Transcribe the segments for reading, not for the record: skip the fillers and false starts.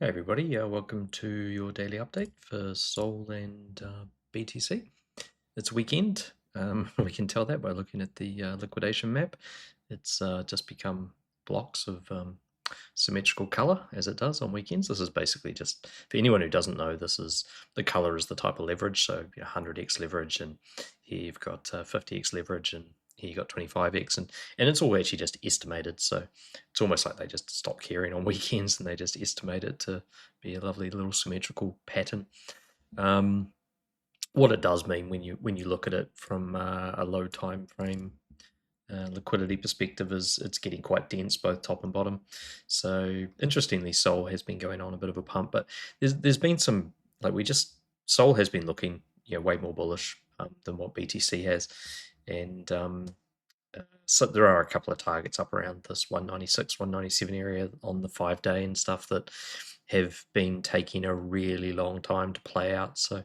Hey everybody, welcome to your daily update for SOL and BTC. It's weekend. We can tell that by looking at the liquidation map. It's just become blocks of symmetrical color as it does on weekends. This is basically just, for anyone who doesn't know, this is the color is the type of leverage. So 100x leverage, and here you've got 50x leverage, and here you got 25x, and it's all actually just estimated. So it's almost like they just stop caring on weekends and they just estimate it to be a lovely little symmetrical pattern. What it does mean when you look at it from a low time frame liquidity perspective is it's getting quite dense both top and bottom. So interestingly, SOL has been going on a bit of a pump, but there's been some, like, SOL has been looking way more bullish than what BTC has, and so there are a couple of targets up around this 196 197 area on the 5-day and stuff that have been taking a really long time to play out. So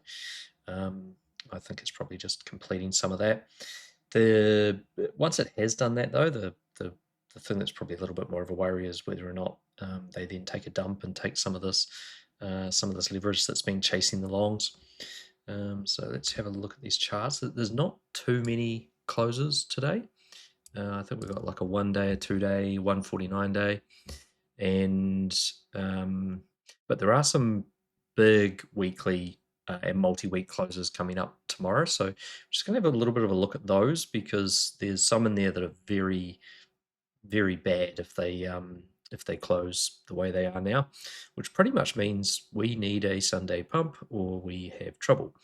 I think it's probably just completing some of that. Once it has done that, though, the thing that's probably a little bit more of a worry is whether or not they then take a dump and take some of this leverage that's been chasing the longs. So let's have a look at these charts. There's not too many closes today. I think we've got like a 1-day, a 2-day, 149-day, and but there are some big weekly and multi-week closes coming up tomorrow. So I'm just going to have a little bit of a look at those, because there's some in there that are very, very bad if they close the way they are now, which pretty much means we need a Sunday pump or we have trouble.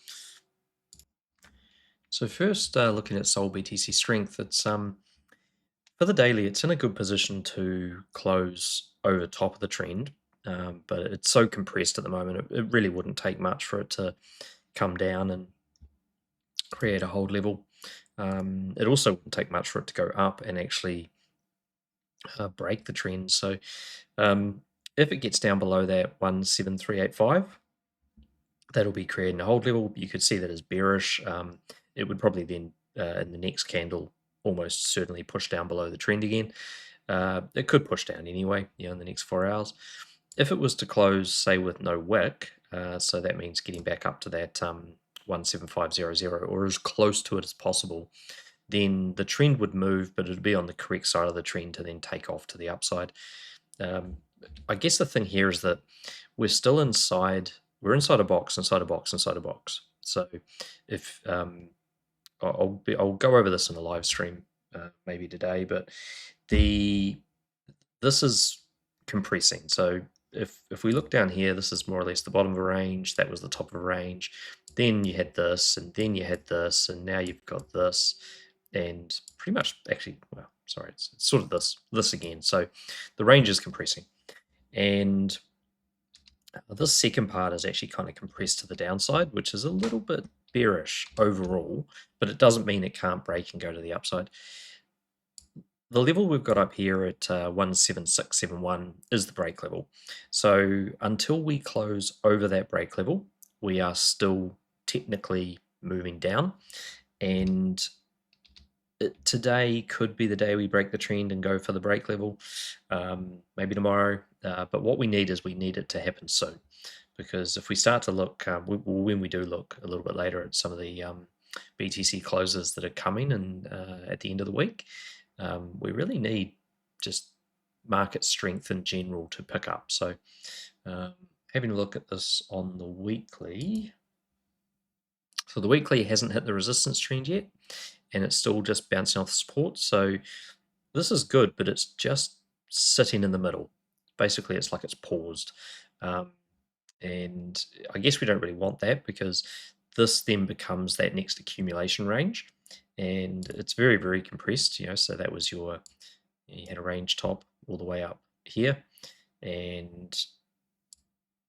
So first, looking at SOLBTC Strength, it's for the daily, it's in a good position to close over top of the trend, but it's so compressed at the moment, it really wouldn't take much for it to come down and create a hold level. It also wouldn't take much for it to go up and actually break the trend. So if it gets down below that 17385, that'll be creating a hold level. You could see that as bearish. It would probably then, in the next candle, almost certainly push down below the trend again. It could push down anyway, in the next 4 hours. If it was to close, say, with no wick, so that means getting back up to that 17500 or as close to it as possible, then the trend would move, but it would be on the correct side of the trend to then take off to the upside. I guess the thing here is that we're still inside. We're inside a box, inside a box, inside a box. So if I'll go over this in a live stream maybe today, but this is compressing. So if we look down here, this is more or less the bottom of a range. That was the top of a range. Then you had this, and then you had this, and now you've got this, and pretty much actually, well, sorry, it's sort of this again. So the range is compressing, and this second part is actually kind of compressed to the downside, which is a little bit bearish overall, but it doesn't mean it can't break and go to the upside. The level we've got up here at 17671 is the break level. So until we close over that break level, we are still technically moving down, and today could be the day we break the trend and go for the break level, maybe tomorrow, but what we need it to happen soon, because if we start to look, when we do look a little bit later at some of the BTC closes that are coming and at the end of the week, we really need just market strength in general to pick up. So having a look at this on the weekly, so the weekly hasn't hit the resistance trend yet, and it's still just bouncing off the support. So this is good, but it's just sitting in the middle. Basically, it's like it's paused. And I guess we don't really want that, because this then becomes that next accumulation range, and it's very, very compressed. So that was you had a range top all the way up here, and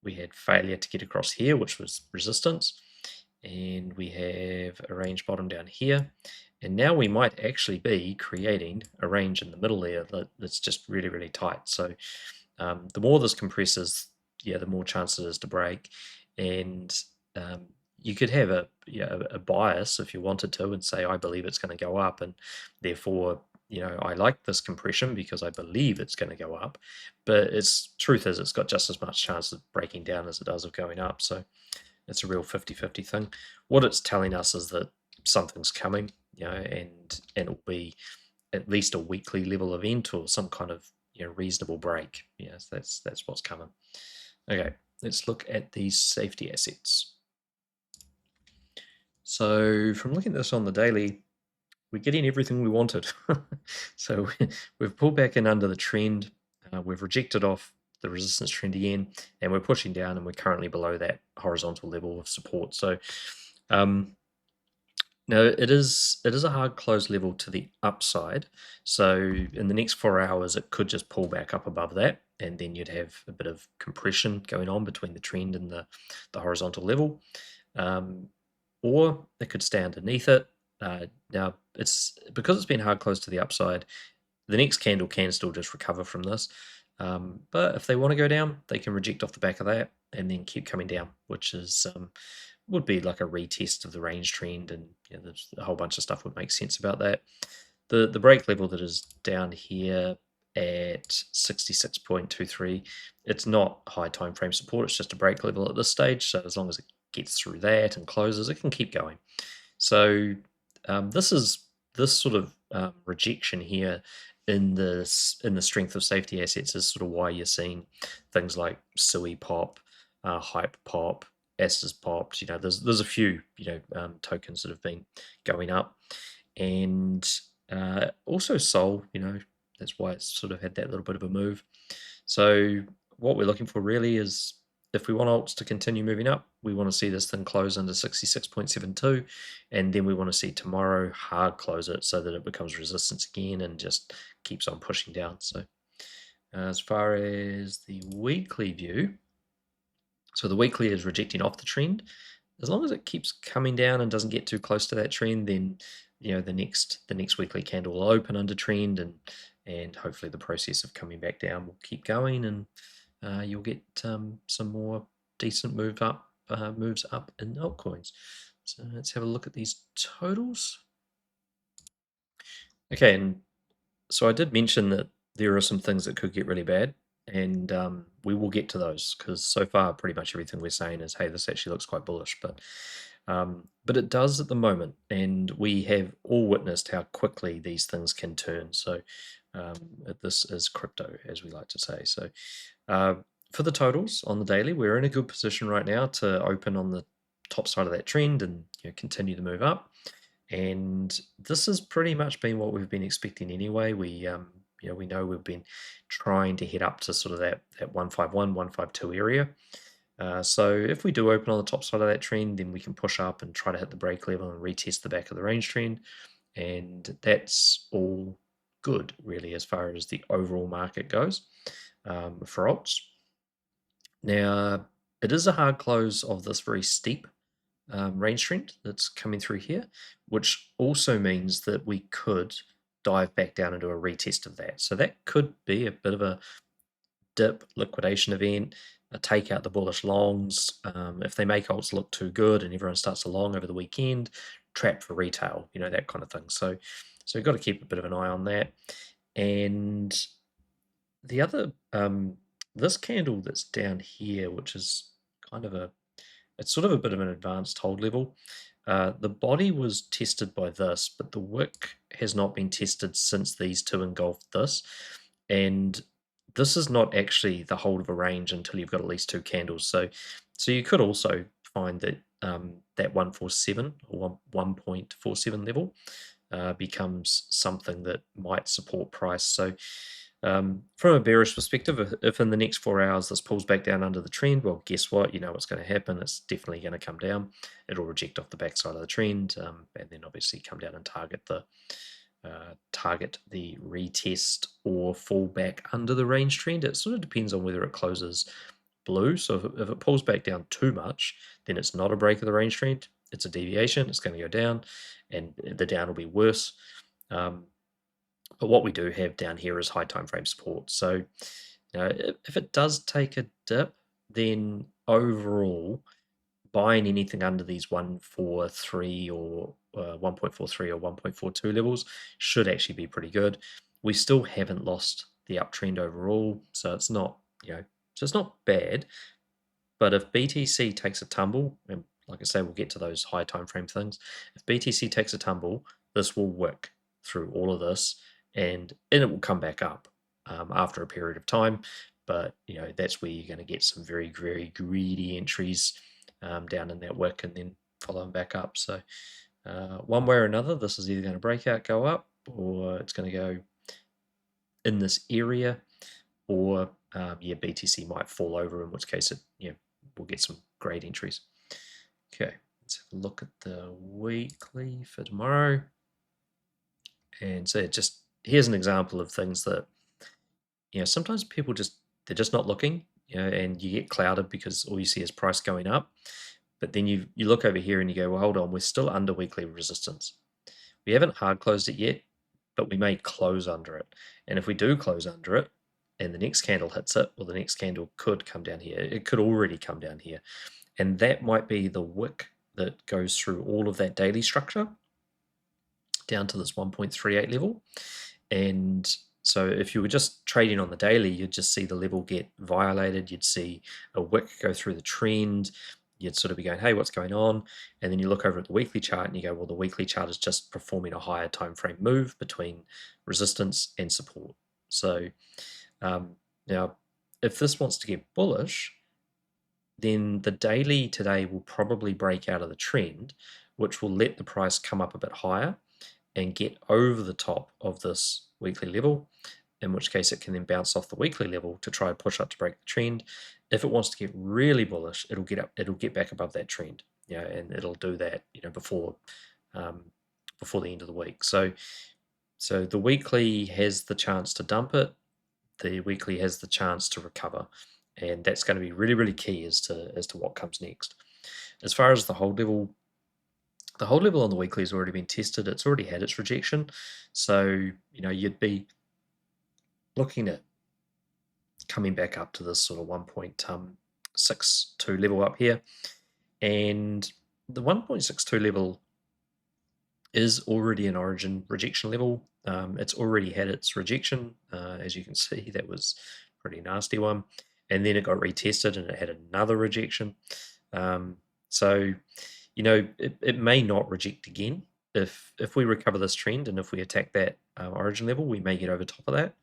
we had failure to get across here, which was resistance, and we have a range bottom down here, and now we might actually be creating a range in the middle there that's just really, really tight. So the more this compresses, the more chance it is to break, and you could have a bias if you wanted to and say, I believe it's going to go up, and therefore I like this compression because I believe it's going to go up, but truth is it's got just as much chance of breaking down as it does of going up. So it's a real 50-50 thing. What it's telling us is that something's coming, and it'll be at least a weekly level event or some kind of reasonable break. Yes, that's what's coming. Okay, let's look at these safety assets. So from looking at this on the daily, we're getting everything we wanted. So we've pulled back in under the trend, we've rejected off the resistance trend again, and we're pushing down, and we're currently below that horizontal level of support. So now it is a hard close level to the upside. So in the next 4 hours, it could just pull back up above that, and then you'd have a bit of compression going on between the trend and the horizontal level. Or it could stay underneath it. Now, because it's been hard close to the upside, the next candle can still just recover from this. But if they want to go down, they can reject off the back of that and then keep coming down, which would be like a retest of the range trend, and there's a whole bunch of stuff would make sense about that. The break level that is down here at 66.23, it's not high time frame support, it's just a break level at this stage. So as long as it gets through that and closes, it can keep going. So this sort of rejection here in the strength of safety assets is sort of why you're seeing things like SUI pop, hype pop, Asta's popped. There's a few tokens that have been going up, and also SOL. That's why it's sort of had that little bit of a move. So what we're looking for really is, if we want alts to continue moving up, we want to see this thing close under 66.72, and then we want to see tomorrow hard close it so that it becomes resistance again and just keeps on pushing down. So as far as the weekly view, so the weekly is rejecting off the trend. As long as it keeps coming down and doesn't get too close to that trend, then the next weekly candle will open under trend, and hopefully the process of coming back down will keep going, and you'll get some more decent moves up in altcoins. So let's have a look at these totals. Okay, and so I did mention that there are some things that could get really bad, and we will get to those, because so far pretty much everything we're saying is, hey, this actually looks quite bullish, but it does at the moment, and we have all witnessed how quickly these things can turn. So this is crypto, as we like to say. So for the totals on the daily, we're in a good position right now to open on the top side of that trend and continue to move up. And this has pretty much been what we've been expecting anyway. We know we've been trying to head up to sort of that 151, 152 area. So if we do open on the top side of that trend, then we can push up and try to hit the break level and retest the back of the range trend. And that's all good, really, as far as the overall market goes for alts. Now, it is a hard close of this very steep range trend that's coming through here, which also means that we could dive back down into a retest of that. So that could be a bit of a dip liquidation event, take out the bullish longs. If they make alts look too good and everyone starts to long over the weekend, trap for retail, that kind of thing. So we've got to keep a bit of an eye on that. And the other, this candle that's down here, which is it's sort of a bit of an advanced hold level. The body was tested by this, but the wick has not been tested since these two engulfed this. And this is not actually the hold of a range until you've got at least two candles. So you could also find that that 147 or 1.47 level becomes something that might support price. So from a bearish perspective, if in the next 4 hours this pulls back down under the trend, well, guess what? You know what's going to happen. It's definitely going to come down. It'll reject off the backside of the trend, and then obviously come down and target the retest or fall back under the range trend. It sort of depends on whether it closes blue. So if it pulls back down too much, then it's not a break of the range trend. It's a deviation. It's going to go down, and the down will be worse. But what we do have down here is high time frame support. So if it does take a dip, then overall buying anything under these 143 or 1.43 or 1.42 levels should actually be pretty good. We still haven't lost the uptrend overall, so it's not, so it's not bad. But if BTC takes a tumble, and like I say, we'll get to those high time frame things. If BTC takes a tumble, this will wick through all of this, and it will come back up after a period of time. But that's where you're going to get some very, very greedy entries down in that wick, and then following back up. So one way or another, this is either going to break out, go up, or it's going to go in this area, or BTC might fall over, in which case we'll get some great entries. Okay, let's have a look at the weekly for tomorrow. And so here's an example of things that sometimes people they're just not looking, and you get clouded because all you see is price going up. But then you look over here and you go, well, hold on, we're still under weekly resistance. We haven't hard closed it yet, but we may close under it. And if we do close under it, and the next candle hits it, well, the next candle could come down here. It could already come down here. And that might be the wick that goes through all of that daily structure down to this 1.38 level. And so if you were just trading on the daily, you'd just see the level get violated. You'd see a wick go through the trend. You'd sort of be going, hey, what's going on? And then you look over at the weekly chart and you go, well, the weekly chart is just performing a higher time frame move between resistance and support. So now, if this wants to get bullish, then the daily today will probably break out of the trend, which will let the price come up a bit higher and get over the top of this weekly level, in which case it can then bounce off the weekly level to try and push up to break the trend. If it wants to get really bullish, it'll get back above that trend, and it'll do that, before the end of the week. So the weekly has the chance to dump it. The weekly has the chance to recover, and that's going to be really, really key as to what comes next. As far as the hold level on the weekly has already been tested. It's already had its rejection, so you'd be looking at coming back up to this sort of 1.62 level up here, and the 1.62 level is already an origin rejection level. It's already had its rejection. As you can see, that was a pretty nasty one. And then it got retested and it had another rejection. So, it may not reject again. If we recover this trend and if we attack that origin level, we may get over top of that.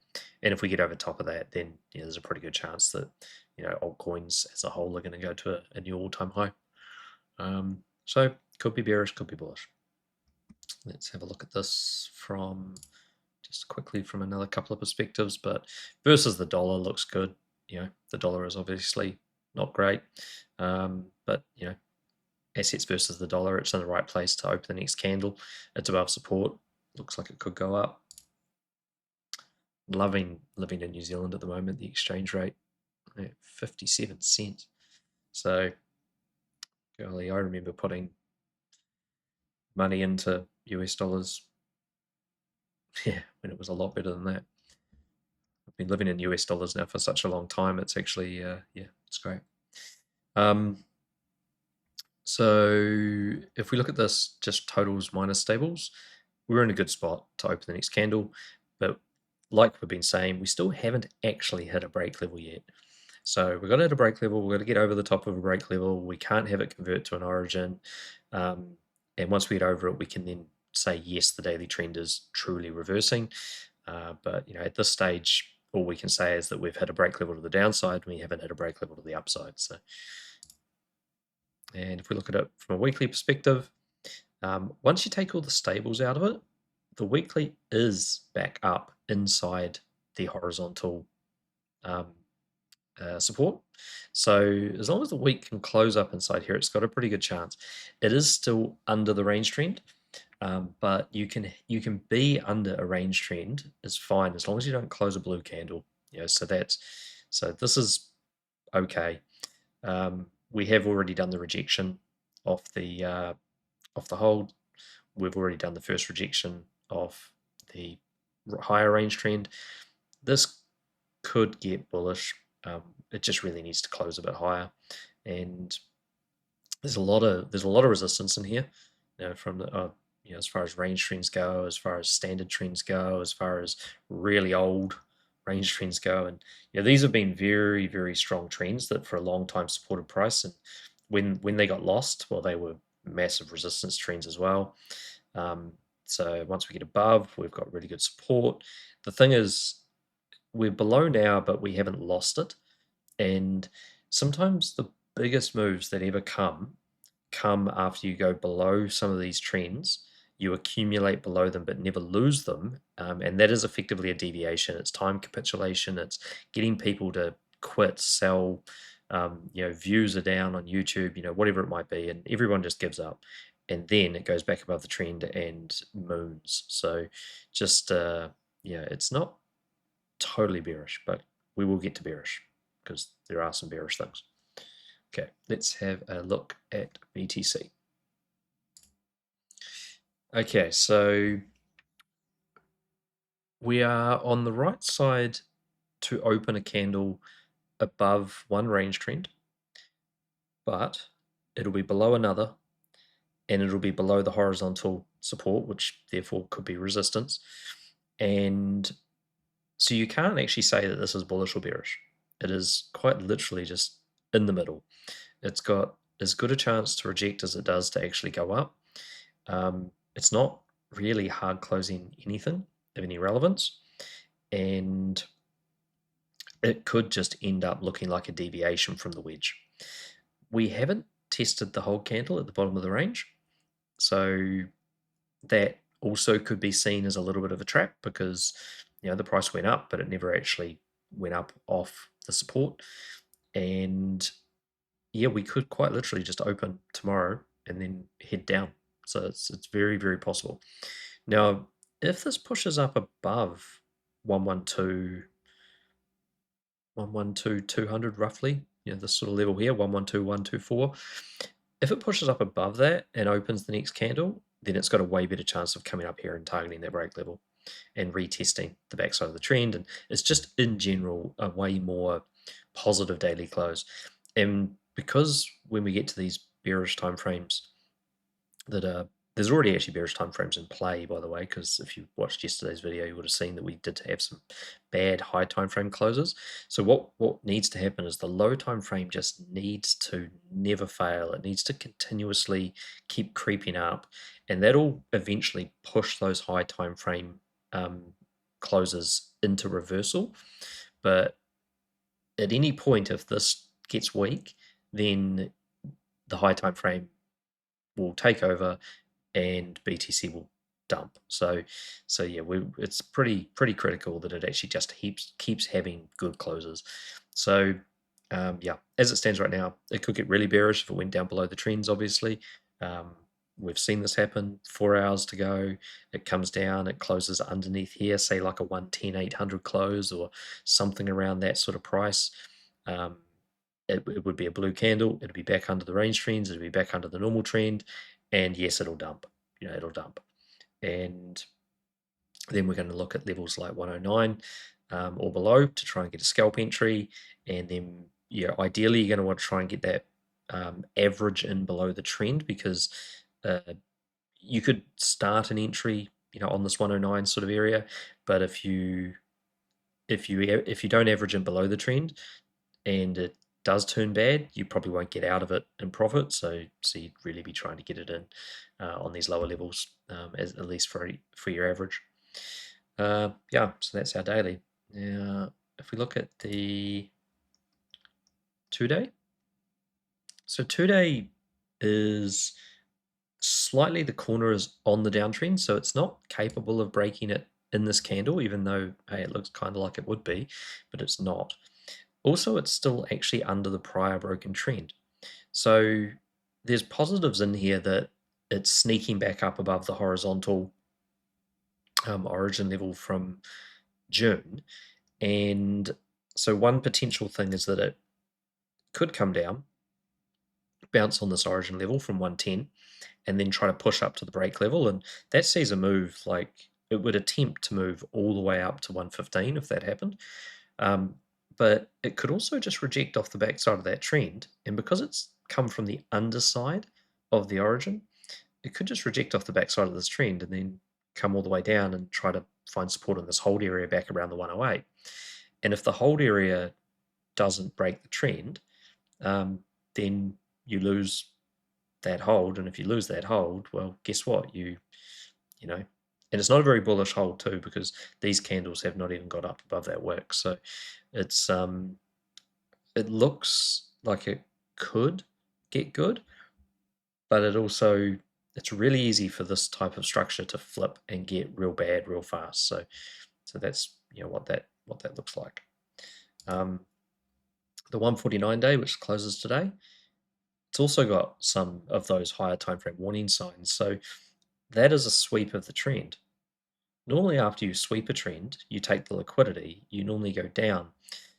And if we get over top of that, then there's a pretty good chance that altcoins as a whole are going to go to a new all-time high. So could be bearish, could be bullish. Let's have a look at this just quickly from another couple of perspectives. But versus the dollar looks good. The dollar is obviously not great, but assets versus the dollar, it's in the right place to open the next candle. It's above support. Looks like it could go up. Loving living in New Zealand at the moment. The exchange rate, 57 cents. So, golly, I remember putting money into US dollars, when it was a lot better than that. I've been living in US dollars now for such a long time. It's actually, it's great. So if we look at this, just totals minus stables, we're in a good spot to open the next candle. But like we've been saying, we still haven't actually hit a break level yet. So we've got to hit a break level. We've got to get over the top of a break level. We can't have it convert to an origin. And once we get over it, we can then say, yes, the daily trend is truly reversing. But at this stage, all we can say is that we've hit a break level to the downside, and we haven't hit a break level to the upside. So, and if we look at it from a weekly perspective, once you take all the stables out of it, the weekly is back up inside the horizontal support. So as long as the week can close up inside here, it's got a pretty good chance. It is still under the range trend, but you can be under a range trend is fine as long as you don't close a blue candle. So this is okay. We have already done the rejection of the hold. We've already done the first rejection of the higher range trend. This could get bullish. It just really needs to close a bit higher, and there's a lot of resistance in here, from the as far as range trends go, as far as standard trends go, as far as really old range trends go, and these have been very, very strong trends that for a long time supported price, and when they got lost, well, they were massive resistance trends as well. So once we get above, we've got really good support. The thing is, we're below now, but we haven't lost it. And sometimes the biggest moves that ever come after you go below some of these trends. You accumulate below them but never lose them, and that is effectively a deviation. It's time capitulation. It's getting people to quit, sell. Views are down on YouTube. Whatever it might be, and everyone just gives up, and then it goes back above the trend and moons. So, just it's not totally bearish, but we will get to bearish because there are some bearish things. Okay, let's have a look at BTC. Okay, so we are on the right side to open a candle above one range trend, but it'll be below another, and it'll be below the horizontal support, which therefore could be resistance. And so you can't actually say that this is bullish or bearish. It is quite literally just in the middle. It's got as good a chance to reject as it does to actually go up. It's not really hard closing anything of any relevance, and it could just end up looking like a deviation from the wedge. We haven't tested the whole candle at the bottom of the range, so that also could be seen as a little bit of a trap because the price went up, but it never actually went up off the support. And yeah, we could quite literally just open tomorrow and then head down. So it's very, very possible. Now, if this pushes up above 112, 200 roughly, this sort of level here, 112, 124, if it pushes up above that and opens the next candle, then it's got a way better chance of coming up here and targeting that break level and retesting the backside of the trend. And it's just in general a way more positive daily close. And because when we get to these bearish timeframes that there's already actually bearish timeframes in play, by the way, because if you watched yesterday's video, you would have seen that we did have some bad high time frame closes. So what needs to happen is the low time frame just needs to never fail. It needs to continuously keep creeping up, and that'll eventually push those high time frame closes into reversal. But at any point, if this gets weak, then the high time frame will take over and BTC will dump. So yeah, it's pretty critical that it actually just keeps having good closes. So yeah, as it stands right now, it could get really bearish if it went down below the trends. Obviously, we've seen this happen. 4 hours to go, it comes down, it closes underneath here, say like a 110.800 close or something around that sort of price. It would be a blue candle. It'd be back under the range trends. It'd be back under the normal trend, and yes, it'll dump. It'll dump. And then we're going to look at levels like 109 or below to try and get a scalp entry. And then, ideally, you're going to want to try and get that average in below the trend, because you could start an entry, on this 109 sort of area, but if you don't average in below the trend and it does turn bad, you probably won't get out of it in profit. So you'd really be trying to get it in on these lower levels, at least for your average. Yeah, so that's our daily. Now, if we look at the 2-day, so 2-day is slightly, the corner is on the downtrend, so it's not capable of breaking it in this candle, even though, hey, it looks kind of like it would be, but it's not. Also, it's still actually under the prior broken trend. So there's positives in here that it's sneaking back up above the horizontal origin level from June. And so one potential thing is that it could come down, bounce on this origin level from 110, and then try to push up to the break level. And that sees a move, like it would attempt to move all the way up to 115 if that happened. But it could also just reject off the backside of that trend. And because it's come from the underside of the origin, it could just reject off the backside of this trend and then come all the way down and try to find support in this hold area back around the 108. And if the hold area doesn't break the trend, then you lose that hold. And if you lose that hold, well, guess what? You know, and it's not a very bullish hold too, because these candles have not even got up above that wick. So it's it looks like it could get good, but it's really easy for this type of structure to flip and get real bad real fast. So that's what that looks like. The 149 day, which closes today, it's also got some of those higher time frame warning signs. So that is a sweep of the trend. Normally after you sweep a trend, you take the liquidity, you normally go down.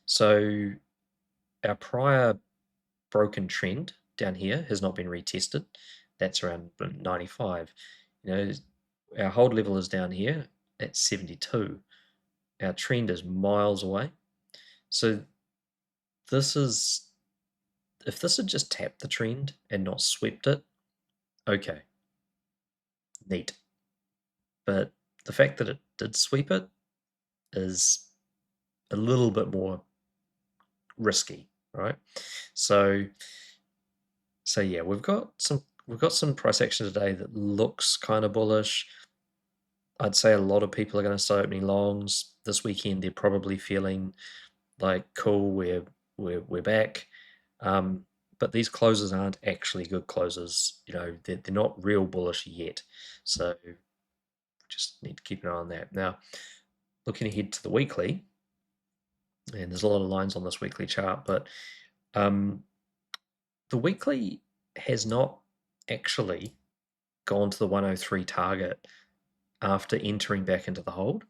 So our prior broken trend down here has not been retested. That's around 95. Our hold level is down here at 72. Our trend is miles away. So if this had just tapped the trend and not swept it, okay, neat. But the fact that it did sweep it is a little bit more risky, right? So yeah, we've got some price action today that looks kind of bullish. I'd say a lot of people are going to start opening longs this weekend. They're probably feeling like, cool, we're back. But these closes aren't actually good closes. They're not real bullish yet. So we just need to keep an eye on that. Now, looking ahead to the weekly, and there's a lot of lines on this weekly chart, but the weekly has not actually gone to the 103 target after entering back into the hold.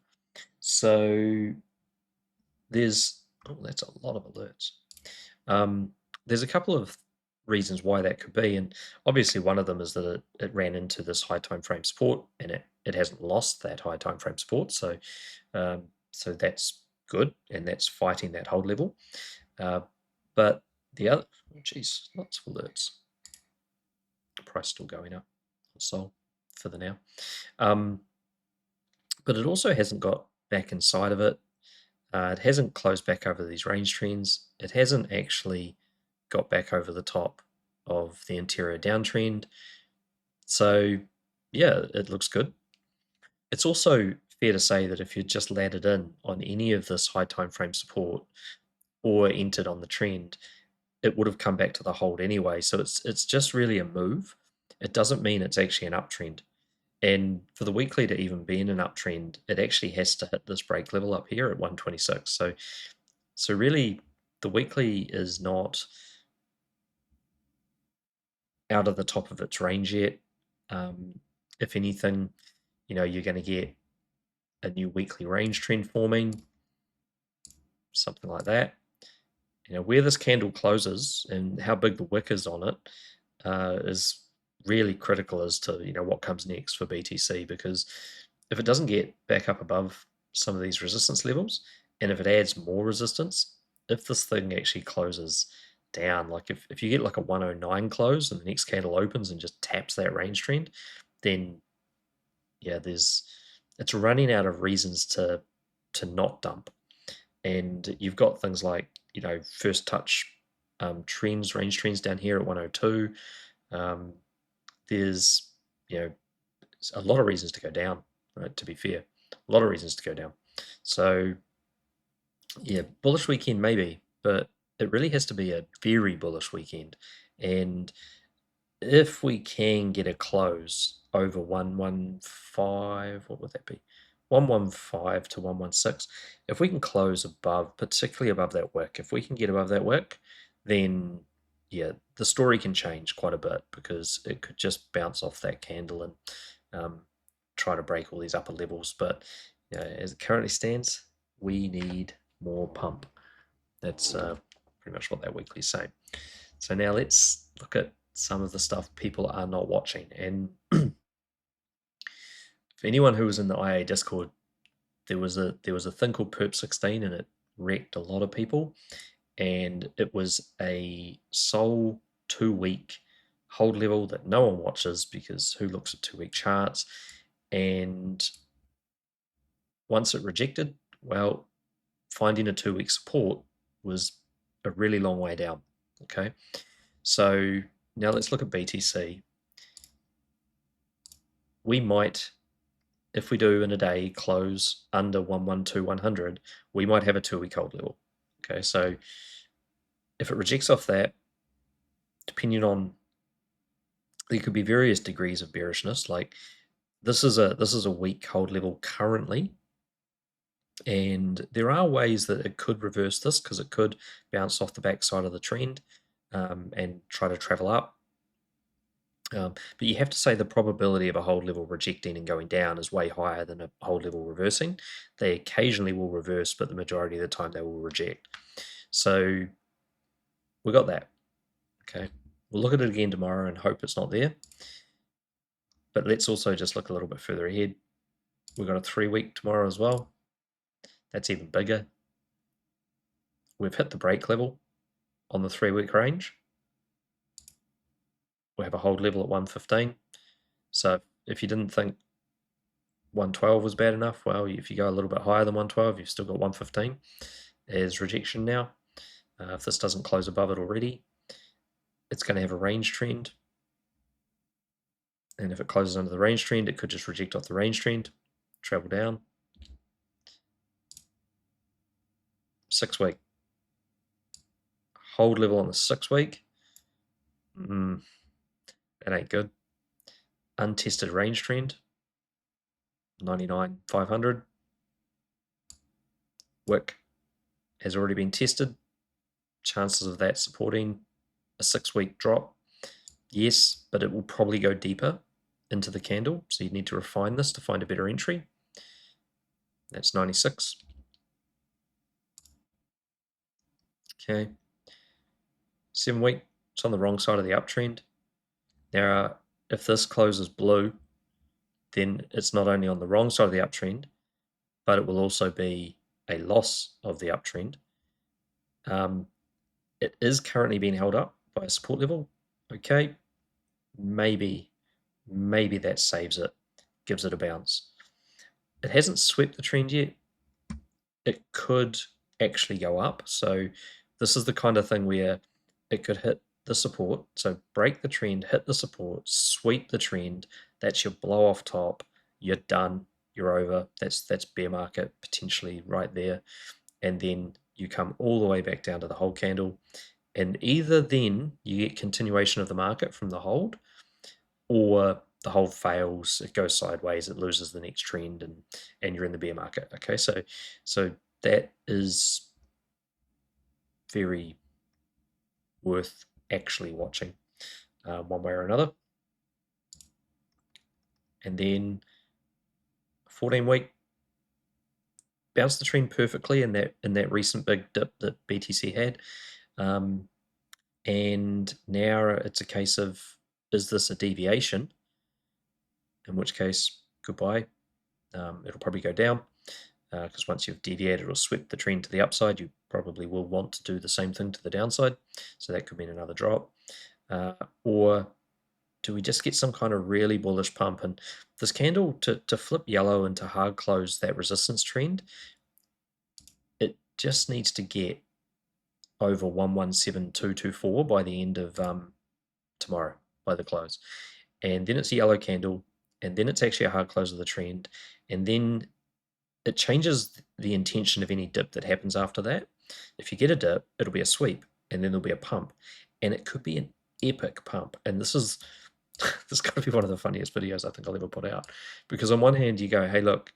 So that's a lot of alerts. There's a couple of reasons why that could be, and obviously one of them is that it ran into this high time frame support, and it hasn't lost that high time frame support, so that's good, and that's fighting that hold level. But the other, geez, lots of alerts. Price still going up on SOL for the now, but it also hasn't got back inside of it. It hasn't closed back over these range trends. It hasn't actually got back over the top of the interior downtrend. So yeah, it looks good. It's also fair to say that if you just landed in on any of this high time frame support or entered on the trend, it would have come back to the hold anyway. So it's just really a move. It doesn't mean it's actually an uptrend. And for the weekly to even be in an uptrend, it actually has to hit this break level up here at 126. So really, the weekly is not out of the top of its range yet. If anything, you're going to get a new weekly range trend forming, something like that. Where this candle closes and how big the wick is on it is really critical as to what comes next for BTC, because if it doesn't get back up above some of these resistance levels, and if it adds more resistance, if this thing actually closes down, like if you get like a 109 close and the next candle opens and just taps that range trend, then yeah, it's running out of reasons to not dump. And you've got things like first touch trends, range trends down here at 102. There's a lot of reasons to go down, right? To be fair, a lot of reasons to go down. So yeah, bullish weekend maybe, but it really has to be a very bullish weekend. And if we can get a close over 115, what would that be? 115 to 116. If we can close above, particularly above that wick, if we can get above that wick, then yeah, the story can change quite a bit, because it could just bounce off that candle and try to break all these upper levels. But as it currently stands, we need more pump. That's pretty much what that weekly is saying. So now let's look at some of the stuff people are not watching. And for anyone who was in the IA Discord, there was a thing called Perp 16, and it wrecked a lot of people. And it was a SOL 2-week hold level that no one watches, because who looks at 2-week charts? And once it rejected, well, finding a 2-week support was a really long way down. Okay, so now let's look at BTC. We might, if we do in a day close under 112,100, we might have a 2-week hold level. Okay, so if it rejects off that, depending on, there could be various degrees of bearishness. Like this is a weak hold level currently, and there are ways that it could reverse this, because it could bounce off the backside of the trend and try to travel up. But you have to say the probability of a hold level rejecting and going down is way higher than a hold level reversing. They occasionally will reverse, but the majority of the time they will reject. So we got that. Okay, we'll look at it again tomorrow and hope it's not there. But let's also just look a little bit further ahead. We've got a 3-week tomorrow as well. That's even bigger. We've hit the break level on the 3-week range. We have a hold level at 115. So if you didn't think 112 was bad enough, well, if you go a little bit higher than 112, you've still got 115 as rejection now. If this doesn't close above it already, it's going to have a range trend. And if it closes under the range trend, it could just reject off the range trend, travel down. 6-week. Hold level on the 6-week. That ain't good. Untested range trend, 99,500. Wick has already been tested. Chances of that supporting a 6-week drop, yes, but it will probably go deeper into the candle, so you need to refine this to find a better entry. That's 96. Okay, 7-week, it's on the wrong side of the uptrend. Now, if this closes blue, then it's not only on the wrong side of the uptrend, but it will also be a loss of the uptrend. It is currently being held up by a support level. Okay, maybe that saves it, gives it a bounce. It hasn't swept the trend yet. It could actually go up. So this is the kind of thing where it could hit the support. So break the trend, hit the support, sweep the trend. That's your blow off top. You're done. You're over. That's bear market potentially right there. And then you come all the way back down to the hold candle. And either then you get continuation of the market from the hold, or the hold fails, it goes sideways, it loses the next trend, and you're in the bear market. Okay, so that is very worth actually watching one way or another. And then 14-week bounced the trend perfectly in that recent big dip that BTC had, and now it's a case of, is this a deviation? In which case, goodbye. It'll probably go down, because once you've deviated or swept the trend to the upside, you probably will want to do the same thing to the downside. So that could mean another drop. Or do we just get some kind of really bullish pump? And this candle, to flip yellow and to hard close that resistance trend, it just needs to get over 117,224 by the end of tomorrow, by the close. And then it's a yellow candle, and then it's actually a hard close of the trend, and then it changes the intention of any dip that happens after that. If you get a dip, it'll be a sweep, and then there'll be a pump, and it could be an epic pump. And this is this got to be one of the funniest videos I think I'll ever put out, because on one hand you go, hey look,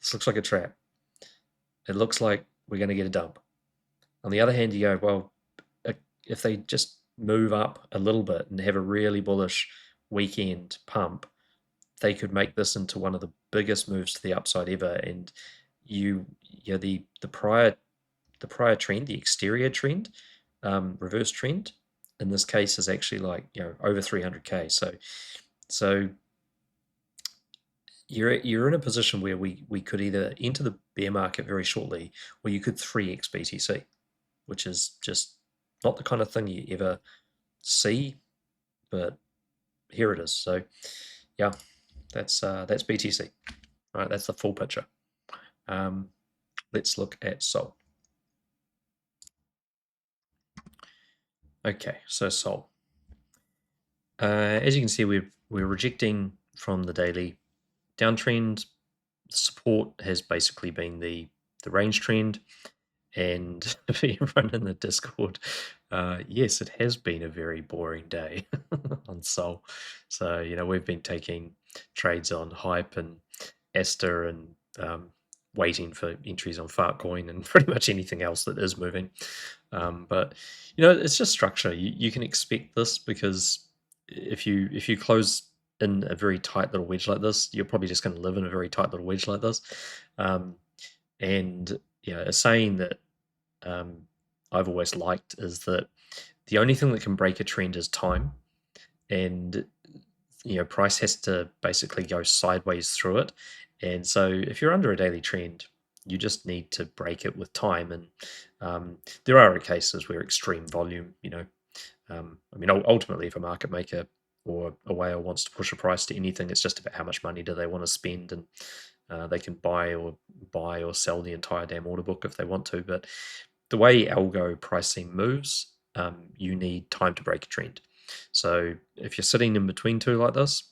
this looks like a trap, it looks like we're going to get a dump. On the other hand you go, well, if they just move up a little bit and have a really bullish weekend pump, they could make this into one of the biggest moves to the upside ever. And the prior trend, the exterior trend, reverse trend in this case is actually like, over 300k. So you're in a position where we could either enter the bear market very shortly, or you could 3x BTC, which is just not the kind of thing you ever see, but here it is. So yeah, that's BTC. All right, that's the full picture. Let's look at SOL. Okay, so SOL. As you can see, we're rejecting from the daily downtrend. Support has basically been the range trend. And for everyone in the Discord, yes, it has been a very boring day on Sol. So, we've been taking trades on Hype and Aster and waiting for entries on Fartcoin and pretty much anything else that is moving. But, it's just structure. You can expect this because if you close in a very tight little wedge like this, you're probably just going to live in a very tight little wedge like this. And a saying that I've always liked is that the only thing that can break a trend is time, and price has to basically go sideways through it. And so if you're under a daily trend, you just need to break it with time. And there are cases where extreme volume, ultimately, if a market maker or a whale wants to push a price to anything, it's just about how much money do they want to spend, and they can buy or sell the entire damn order book if they want to. But the way algo pricing moves, you need time to break a trend. So if you're sitting in between two like this,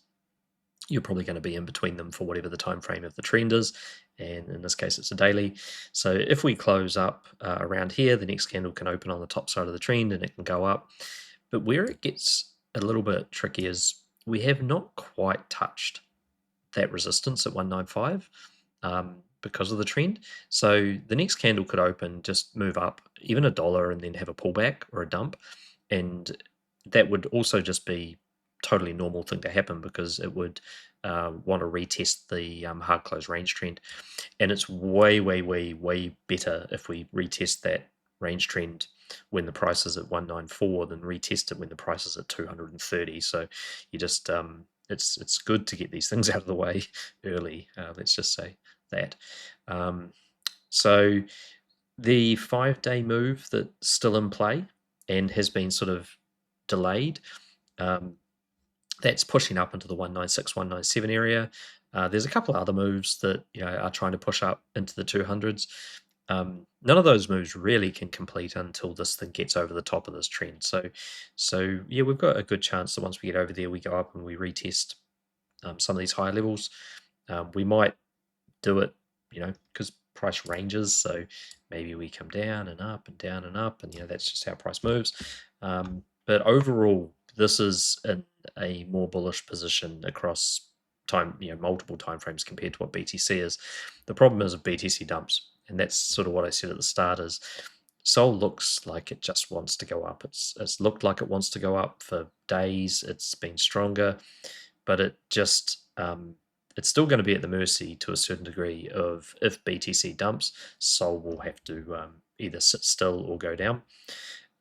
you're probably going to be in between them for whatever the time frame of the trend is, and in this case it's a daily. So if we close up around here, the next candle can open on the top side of the trend and it can go up. But where it gets a little bit tricky is we have not quite touched that resistance at 195 because of the trend. So the next candle could open, just move up even $1 and then have a pullback or a dump, and that would also just be totally normal thing to happen because it would want to retest the hard close range trend. And it's way better if we retest that range trend when the price is at 194 than retest it when the price is at 230. So you just it's good to get these things out of the way early. Let's just say that. So the 5-day move that's still in play and has been sort of delayed, that's pushing up into the 196, 197 area. There's a couple of other moves that are trying to push up into the 200s. None of those moves really can complete until this thing gets over the top of this trend. So yeah, we've got a good chance that once we get over there, we go up and we retest some of these higher levels. We might do it, because price ranges. So maybe we come down and up and down and up, and that's just how price moves. But overall, this is in a more bullish position across time, multiple timeframes compared to what BTC is. The problem is if BTC dumps, and that's sort of what I said at the start is SOL looks like it just wants to go up. It's looked like it wants to go up for days. It's been stronger, but it just it's still going to be at the mercy to a certain degree of if BTC dumps, SOL will have to either sit still or go down.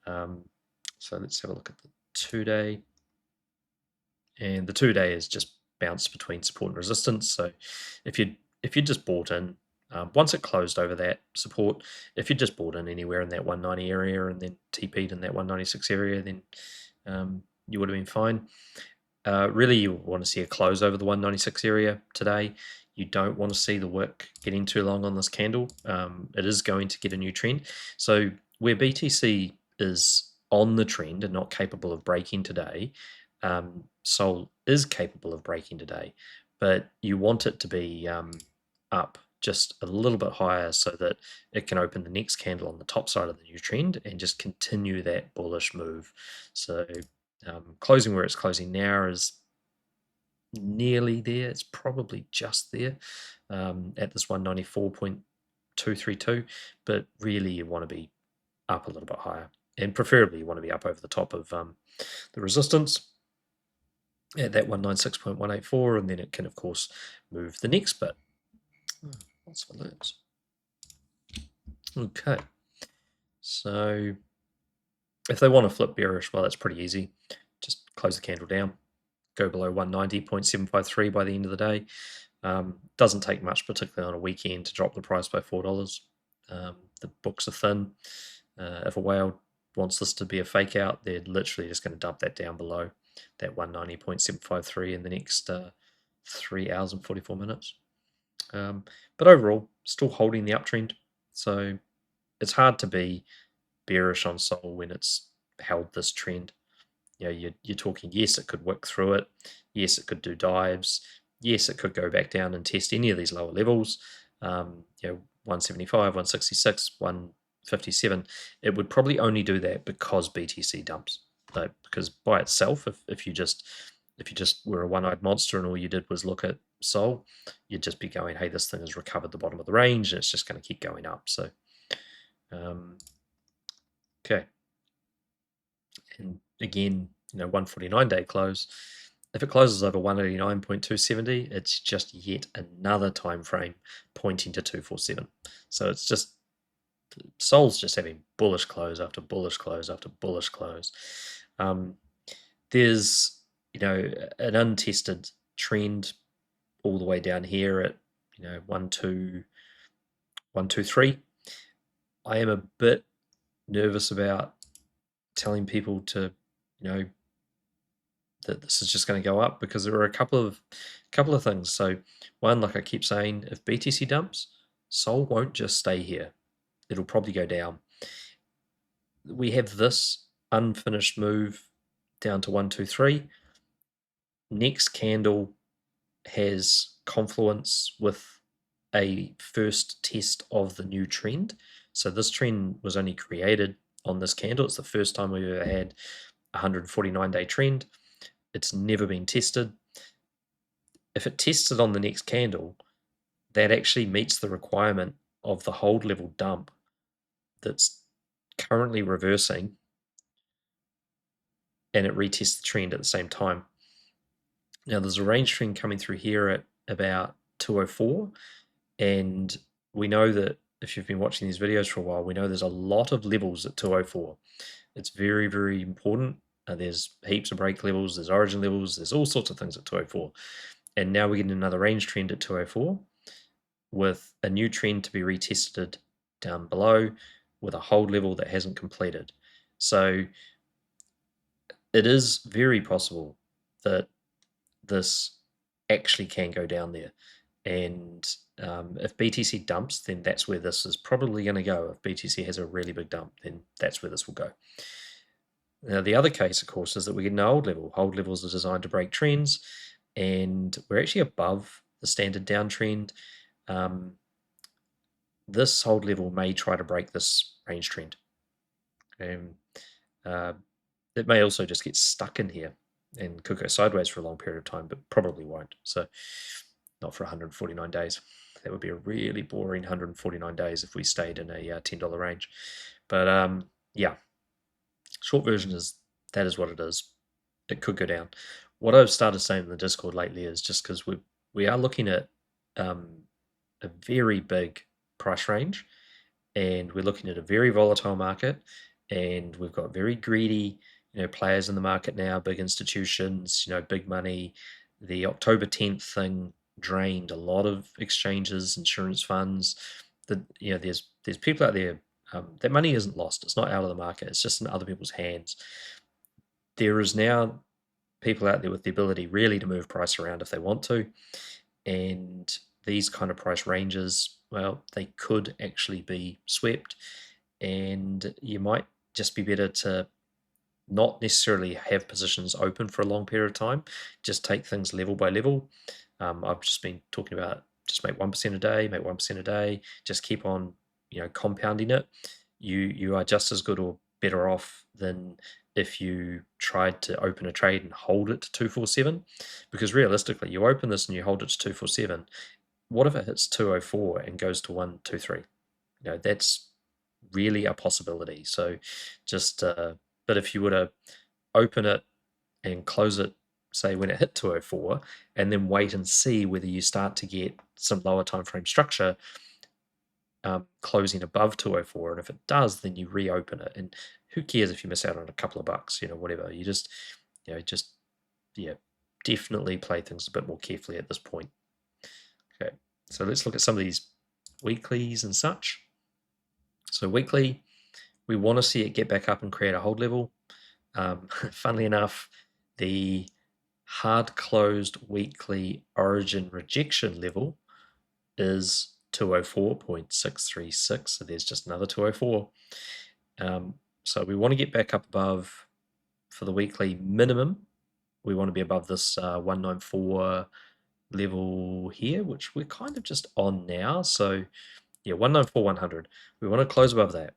So let's have a look at the 2-day. And the 2-day is just bounced between support and resistance. So if you just bought in, once it closed over that support, if you just bought in anywhere in that 190 area and then TP'd in that 196 area, then you would have been fine. Really, you want to see a close over the 196 area today. You don't want to see the wick getting too long on this candle. It is going to get a new trend. So where BTC is on the trend and not capable of breaking today, SOL is capable of breaking today, but you want it to be up just a little bit higher so that it can open the next candle on the top side of the new trend and just continue that bullish move. So closing where it's closing now is nearly there. It's probably just there at this 194.232, but really you want to be up a little bit higher, and preferably you want to be up over the top of the resistance at that 196.184, and then it can of course move the next bit. Lots of alerts. Okay, so if they want to flip bearish, well, that's pretty easy. Just close the candle down, go below 190.753 by the end of the day. Doesn't take much, particularly on a weekend, to drop the price by $4. The books are thin. If a whale wants this to be a fake out, they're literally just going to dump that down below that 190.753 in the next 3 hours and 44 minutes. But overall, still holding the uptrend. So it's hard to be bearish on SOL when it's held this trend. You're talking, yes, it could wick through it. Yes, it could do dives. Yes, it could go back down and test any of these lower levels. 175, 166, 157. It would probably only do that because BTC dumps. Because by itself, if you just were a one-eyed monster and all you did was look at SOL, you'd just be going, hey, this thing has recovered the bottom of the range and it's just going to keep going up. So, okay. And again, 149-day close. If it closes over 189.270, it's just yet another time frame pointing to 247. So it's just SOL's just having bullish close after bullish close after bullish close. There's an untested trend all the way down here at 123. I am a bit nervous about telling people to that this is just going to go up, because there are a couple of things. So one, like I keep saying, if BTC dumps, SOL won't just stay here. It'll probably go down. We have this unfinished move down to 123. Next candle has confluence with a first test of the new trend. So this trend was only created on this candle. It's the first time we've ever had a 149-day trend. It's never been tested. If it tests it on the next candle, that actually meets the requirement of the hold level dump that's currently reversing, and it retests the trend at the same time. Now there's a range trend coming through here at about 204, and we know that if you've been watching these videos for a while, we know there's a lot of levels at 204. It's very, very important. There's heaps of break levels, there's origin levels, there's all sorts of things at 204. And now we're getting another range trend at 204 with a new trend to be retested down below with a hold level that hasn't completed. So it is very possible that this actually can go down there. And if BTC dumps, then that's where this is probably going to go. If BTC has a really big dump, then that's where this will go. Now, the other case, of course, is that we get an hold level. Hold levels are designed to break trends, and we're actually above the standard downtrend. This hold level may try to break this range trend. It may also just get stuck in here and could go sideways for a long period of time, but probably won't. So not for 149 days. That would be a really boring 149 days if we stayed in a $10 range. But yeah, short version is that is what it is. It could go down. What I've started saying in the Discord lately is just because we are looking at a very big price range, and we're looking at a very volatile market, and we've got very greedy players in the market now, big institutions, big money. The October 10th thing drained a lot of exchanges, insurance funds. There's people out there. That money isn't lost. It's not out of the market. It's just in other people's hands. There is now people out there with the ability really to move price around if they want to, and these kind of price ranges, well, they could actually be swept, and you might just be better to not necessarily have positions open for a long period of time, just take things level by level. I've just been talking about just make 1% a day, make 1% a day, just keep on compounding it. You are just as good or better off than if you tried to open a trade and hold it to 247, because realistically, you open this and you hold it to 247. What if it hits 204 and goes to 123? That's really a possibility. So just, but if you were to open it and close it, say when it hit 204, and then wait and see whether you start to get some lower time frame structure closing above 204, and if it does, then you reopen it, and who cares if you miss out on a couple of bucks, whatever. You just definitely play things a bit more carefully at this point. Okay, so let's look at some of these weeklies and such. So weekly, We want to see it get back up and create a hold level. Funnily enough, the hard closed weekly origin rejection level is 204.636. So there's just another 204. So we want to get back up above, for the weekly minimum, we want to be above this 194 level here, which we're kind of just on now. So yeah, 194, 100. We want to close above that.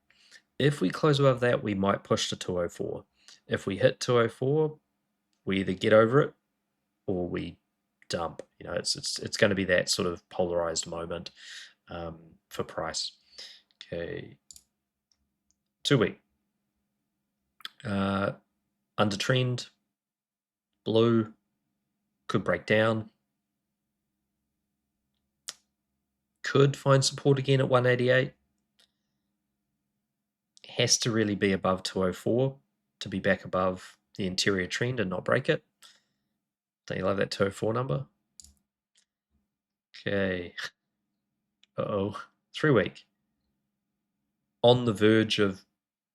If we close above that, we might push to 204. If we hit 204, we either get over it or we dump. You know, it's going to be that sort of polarized moment for price. Okay, 2 week. Under trend, blue, could break down. Could find support again at 188. Has to really be above 204 to be back above the interior trend and not break it. Don't you love that 204 number? Okay. Uh-oh. 3 week. On the verge of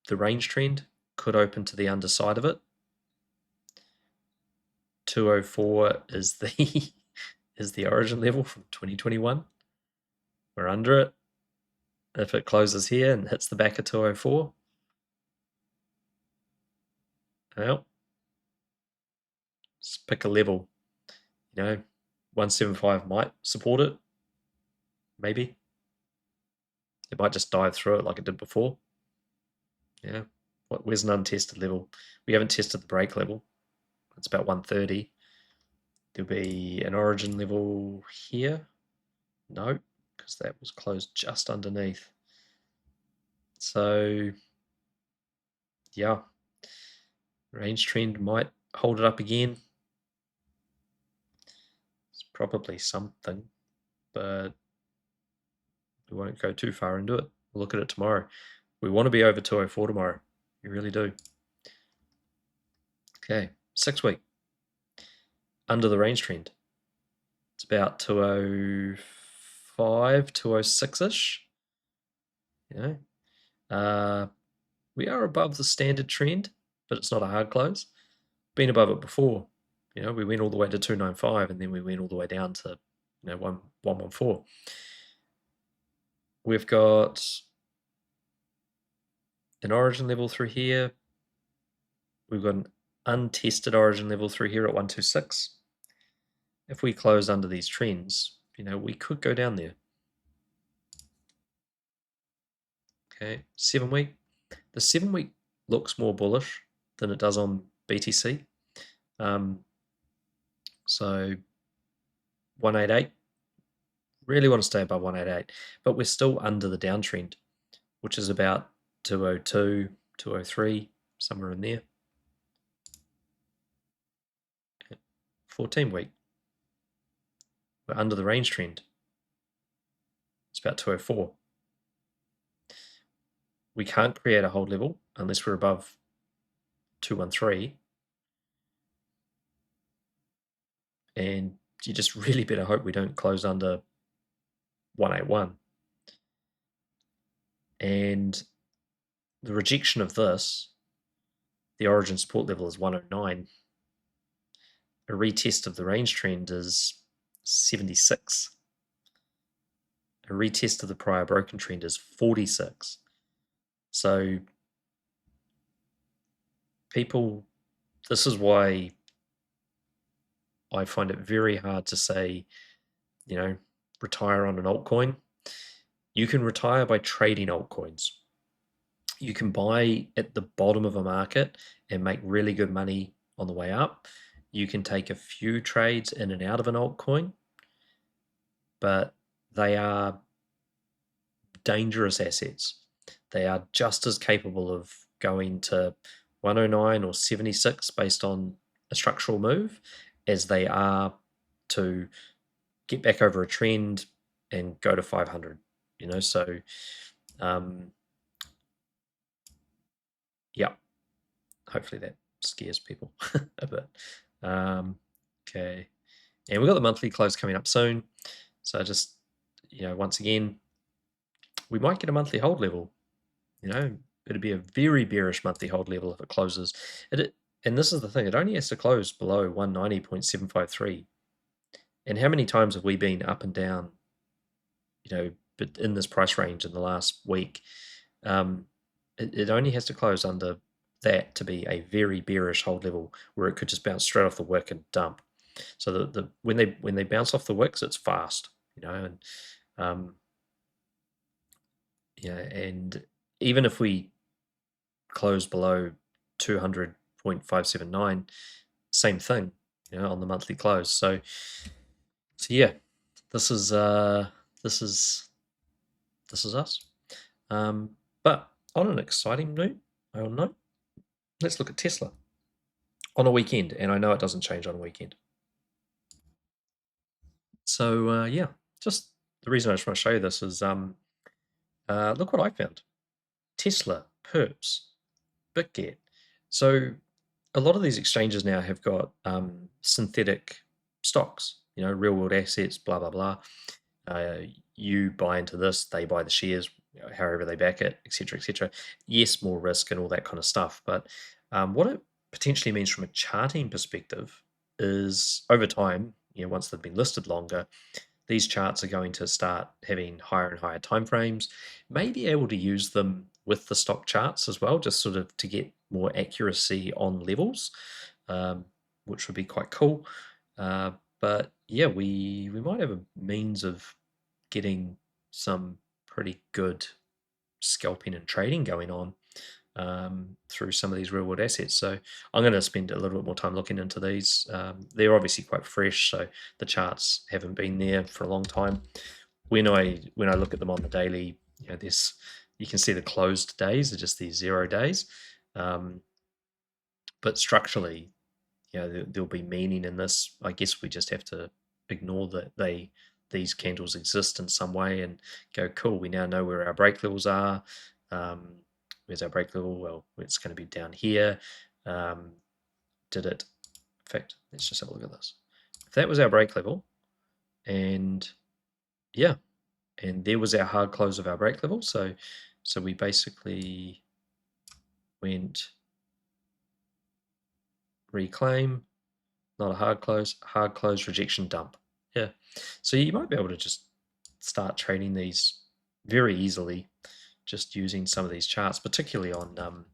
the range trend, could open to the underside of it. 204 is the is the origin level from 2021. We're under it. If it closes here and hits the back of 204, well, let's pick a level. You know, 175 might support it. Maybe. It might just dive through it like it did before. Yeah. Where's an untested level? We haven't tested the break level. It's about 130. There'll be an origin level here. No, because that was closed just underneath. So, yeah. Range trend might hold it up again. It's probably something, but we won't go too far into it. We'll look at it tomorrow. We want to be over 204 tomorrow. We really do. Okay, 6 week. Under the range trend. It's about 205, 206-ish. You know, we are above the standard trend, but it's not a hard close. Been above it before. You know, we went all the way to 295, and then we went all the way down to 114. We've got an origin level through here. We've got an untested origin level through here at 126. If we close under these trends, we could go down there. Okay, 7 week. The 7 week looks more bullish than it does on BTC. So 188. Really want to stay above 188, but we're still under the downtrend, which is about 202, 203, somewhere in there. 14 week. We're under the range trend. It's about 204. We can't create a hold level unless we're above 213. And you just really better hope we don't close under 181. And the rejection of this, the origin support level is 109. A retest of the range trend is 76. A retest of the prior broken trend is 46. So people, this is why I find it very hard to say, retire on an altcoin. You can retire by trading altcoins. You can buy at the bottom of a market and make really good money on the way up. You can take a few trades in and out of an altcoin, but they are dangerous assets. They are just as capable of going to 109 or 76 based on a structural move as they are to get back over a trend and go to 500, so yeah, hopefully that scares people a bit. Okay, and we've got the monthly close coming up soon, so just once again, we might get a monthly hold level. it'd be a very bearish monthly hold level if it closes. And this is the thing, it only has to close below 190.753. And how many times have we been up and down, but in this price range in the last week? It only has to close under that to be a very bearish hold level where it could just bounce straight off the wick and dump. So when they bounce off the wicks, it's fast, and and even if we close below 200.579, same thing, on the monthly close. So yeah, this is us. But on an exciting note, let's look at Tesla on a weekend, and I know it doesn't change on a weekend. So yeah, just the reason I just want to show you this is look what I found: Tesla, Perps, BitGet. So a lot of these exchanges now have got synthetic stocks, real world assets, blah blah blah. You buy into this, they buy the shares, however they back it, etc., etc. Yes, more risk and all that kind of stuff. But what it potentially means from a charting perspective is over time, once they've been listed longer, these charts are going to start having higher and higher timeframes. May be able to use them with the stock charts as well, just sort of to get more accuracy on levels, which would be quite cool. But yeah, we might have a means of getting some pretty good scalping and trading going on through some of these real world assets. So I'm going to spend a little bit more time looking into these. They're obviously quite fresh, so the charts haven't been there for a long time. When I look at them on the daily, you can see the closed days are just these 0 days. But structurally, there'll be meaning in this. I guess we just have to ignore that these candles exist in some way and go, cool, we now know where our break levels are. Where's our break level? Well, it's going to be down here. In fact, let's just have a look at this. If that was our break level, and yeah, and there was our hard close of our break level. So we basically went reclaim, not a hard close, rejection, dump. Yeah. So you might be able to just start trading these very easily, just using some of these charts, particularly on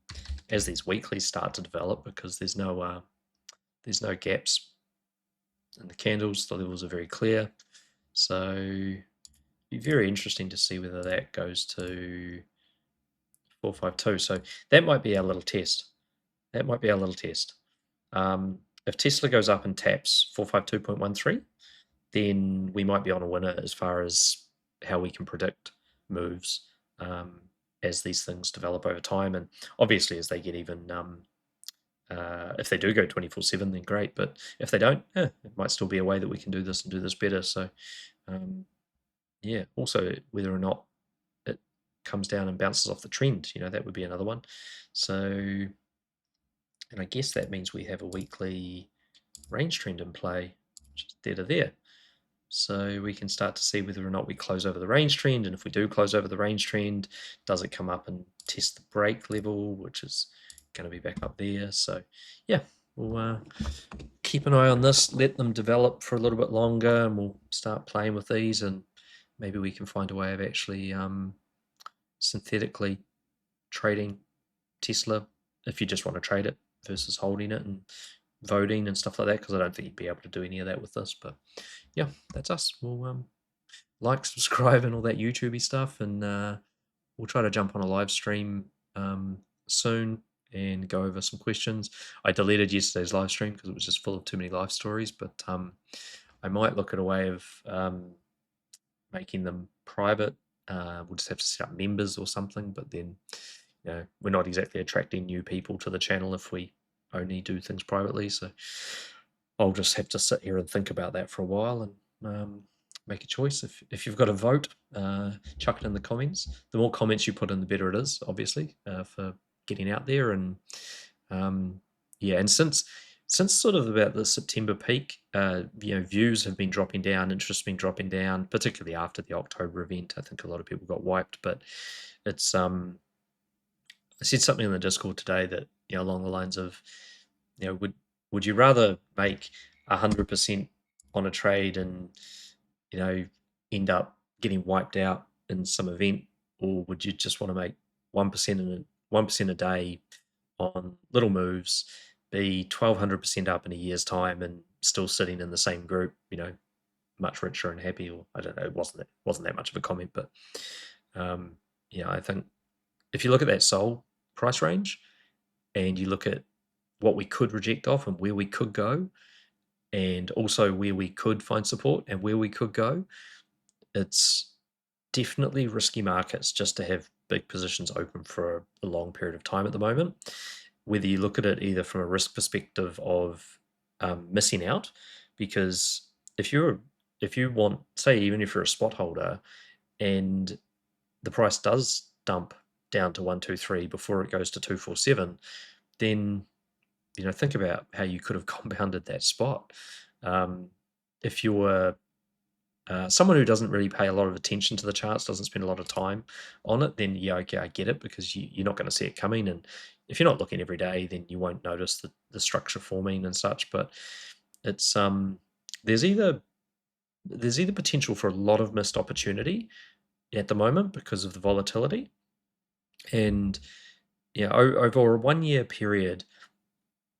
as these weeklies start to develop, because there's no gaps in the candles. The levels are very clear. So it'd be very interesting to see whether that goes to 452. So that might be our little test. If Tesla goes up and taps 452.13, then we might be on a winner as far as how we can predict moves as these things develop over time. And obviously, as they get even, if they do go 24/7, then great. But if they don't, it might still be a way that we can do this and do this better. So, yeah. Also, whether or not it comes down and bounces off the trend, that would be another one. So, and I guess that means we have a weekly range trend in play, which is there to there. So we can start to see whether or not we close over the range trend, and if we do close over the range trend, does it come up and test the break level, which is going to be back up there. So yeah, we'll keep an eye on this, let them develop for a little bit longer, and we'll start playing with these, and maybe we can find a way of actually synthetically trading Tesla if you just want to trade it versus holding it and voting and stuff like that, because I don't think you'd be able to do any of that with this. But yeah, that's us. We'll like, subscribe, and all that YouTubey stuff, and we'll try to jump on a live stream soon and go over some questions. I deleted yesterday's live stream because it was just full of too many life stories, but I might look at a way of making them private. We'll just have to set up members or something, but then we're not exactly attracting new people to the channel if we only do things privately. So I'll just have to sit here and think about that for a while and make a choice. If you've got a vote, chuck it in the comments. The more comments you put in, the better it is, obviously, for getting out there. And yeah, and since sort of about the September peak, views have been dropping down, interest has been dropping down, particularly after the October event. I think a lot of people got wiped, but it's I said something in the Discord today that, along the lines of, would you rather make 100% on a trade and, end up getting wiped out in some event, or would you just want to make 1% in 1% a day on little moves, be 1200% up in a year's time, and still sitting in the same group, much richer and happy? Or I don't know, it wasn't that much of a comment, but I think if you look at that SOL price range and you look at what we could reject off and where we could go, and also where we could find support and where we could go, it's definitely risky markets just to have big positions open for a long period of time at the moment. Whether you look at it either from a risk perspective of missing out, because if you want, say, even if you're a spot holder and the price does dump down to 123 before it goes to 247, then think about how you could have compounded that spot. If you're someone who doesn't really pay a lot of attention to the charts, doesn't spend a lot of time on it, then yeah, okay, I get it, because you're not going to see it coming. And if you're not looking every day, then you won't notice the structure forming and such. But it's there's either potential for a lot of missed opportunity at the moment because of the volatility. And over a 1 year period,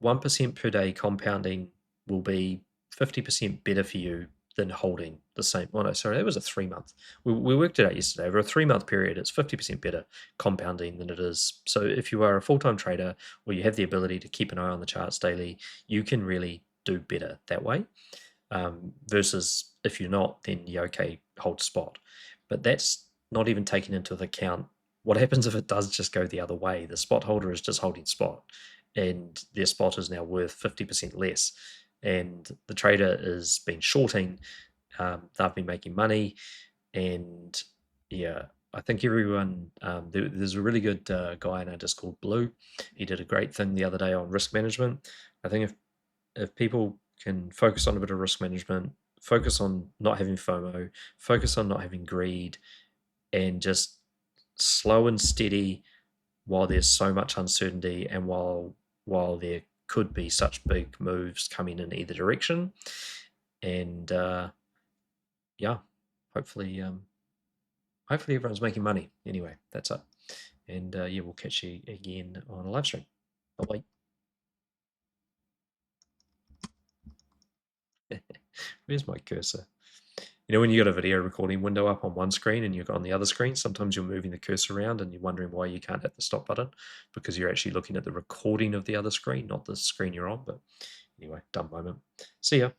1% per day compounding will be 50% better for you than holding the same. Oh no, sorry, that was a 3 month. We worked it out yesterday. Over a 3 month period, it's 50% better compounding than it is. So if you are a full-time trader or you have the ability to keep an eye on the charts daily, you can really do better that way. Versus if you're not, then you okay, hold spot. But that's not even taking into account what happens if it does just go the other way. The spot holder is just holding spot, and their spot is now worth 50% less, and the trader has been shorting. They've been making money, and yeah, I think everyone, there's a really good guy in our Discord, Blue. He did a great thing the other day on risk management. I think if people can focus on a bit of risk management, focus on not having FOMO, focus on not having greed, and just slow and steady while there's so much uncertainty, and while there could be such big moves coming in either direction. And yeah, hopefully everyone's making money. Anyway, that's it. And yeah, we'll catch you again on a live stream. Bye-bye. Where's my cursor? When you got a video recording window up on one screen and you've got on the other screen, sometimes you're moving the cursor around and you're wondering why you can't hit the stop button, because you're actually looking at the recording of the other screen, not the screen you're on. But anyway, dumb moment. See ya.